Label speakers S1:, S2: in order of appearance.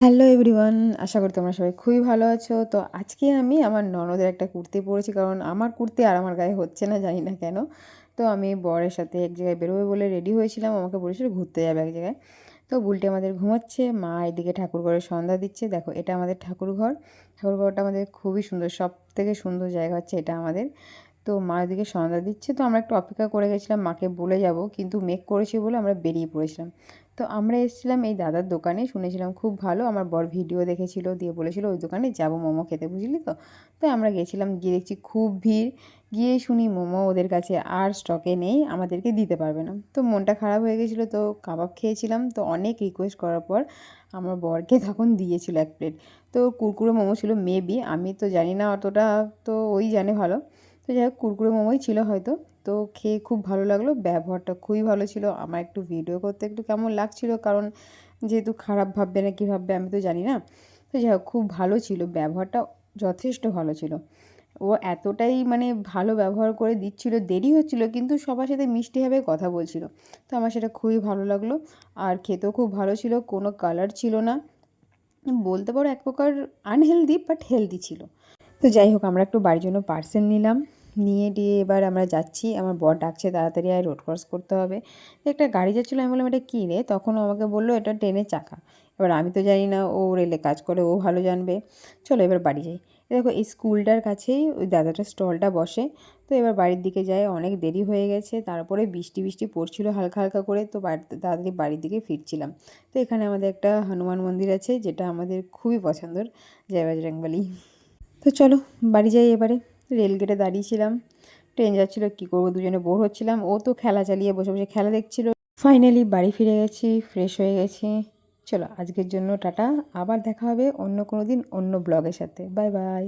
S1: Hello everyone, আশা করি তোমরা সবাই খুবই ভালো আছো। তো আজকে আমি আমার ননদের একটা কুর্তি পরেছি, কারণ আমার কুর্তি আর আমার গায়ে হচ্ছে না, জানি না কেন। তো আমি বরের সাথে এক জায়গায় বেরোবে বলে রেডি হয়েছিলাম, আমাকে বলেছিল ঘুরতে যাবে এক জায়গায়। তো বুলটি আমাদের ঘুমাচ্ছে, মা এদিকে ঠাকুর ঘরে সন্ধ্যা দিচ্ছে। দেখো, এটা আমাদের ঠাকুর ঘর। ঠাকুর ঘরটা আমাদের খুবই সুন্দর, সব থেকে সুন্দর জায়গা হচ্ছে এটা আমাদের। তো মা এদিকে সন্ধ্যা দিচ্ছে, তো আমরা একটু অপেক্ষা করে গেছিলাম মাকে বলে যাব, কিন্তু মেঘ করেছি বলে আমরা বেরিয়ে পড়েছিলাম। তো আমরা এসেছিলাম এই দাদার দোকানে, শুনেছিলাম খুব ভালো, আমার বর ভিডিও দেখেছিল, দিয়ে বলেছিল ওই দোকানে যাবো মোমো খেতে, বুঝলি তো। তো আমরা গেছিলাম, গিয়ে দেখছি খুব ভিড়। গিয়ে শুনি মোমো ওদের কাছে আর স্টকে নেই, আমাদেরকে দিতে পারবে না। তো মনটা খারাপ হয়ে গেছিলো, তো কাবাব খেয়েছিলাম। তো অনেক রিকোয়েস্ট করার পর আমার বরকে তখন দিয়েছিল এক প্লেট। তো কুরকুরে মোমো ছিল মেবি, আমি তো জানি না অতটা, তো ওই জানে ভালো। তো যাই হোক, কুরকুরে মোমোই ছিল হয়তো। তো খেয়ে খুব ভালো লাগলো, ব্যবহারটা খুবই ভালো ছিল। আমার একটু ভিডিও করতে একটু কেমন লাগছিল, কারণ যেহেতু খারাপ ভাববে না কী ভাববে আমি তো জানি না। তো যাই হোক, খুব ভালো ছিল, ব্যবহারটা যথেষ্ট ভালো ছিল। ও এতটাই মানে ভালো ব্যবহার করে দিচ্ছিল, দেরি হচ্ছিল কিন্তু সবার সাথে মিষ্টিভাবে কথা বলছিল। তো আমার সেটা খুবই ভালো লাগলো। আর খেতেও খুব ভালো ছিল, কোনো কালার ছিল না, বলতে পারো এক প্রকার আনহেলদি বাট হেলদি ছিল। তো যাই হোক, আমরা একটু বাড়ির জন্য পার্সেল নিলাম, নিয়ে দিয়ে এবার আমরা যাচ্ছি। আমার বর ডাকছে তাড়াতাড়ি আয়, রোড ক্রস করতে হবে। একটা গাড়ি যাচ্ছিলো, আমি বললাম এটা কী রে, তখন ও আমাকে বললো এটা ট্রেনের চাকা। এবার আমি তো জানি না, ও রেলে কাজ করে, ও ভালো জানবে। চলো এবার বাড়ি যাই। দেখো, এই স্কুলটার কাছেই ওই দাদাটার স্টলটা বসে। তো এবার বাড়ির দিকে যাই, অনেক দেরি হয়ে গেছে, তারপরে বৃষ্টি বৃষ্টি পড়ছিল হালকা হালকা করে, তো তাড়াতাড়ি বাড়ির দিকে ফিরছিলাম। তো এখানে আমাদের একটা হনুমান মন্দির আছে, যেটা আমাদের খুবই পছন্দের, জয় বজরংবলী। তো চলো বাড়ি যাই এবারে। রেলগেটে দাঁড়িয়েছিলাম, ট্রেন যাচ্ছিলো, কী করবো, দুজনে বোর হচ্ছিলাম। ও তো খেলা চালিয়ে বসে বসে খেলা দেখছিল। ফাইনালি বাড়ি ফিরে গেছি, ফ্রেশ হয়ে গেছি। চলো আজকের জন্য টাটা, আবার দেখা হবে অন্য কোনো দিন অন্য ব্লগের সাথে। Bye bye.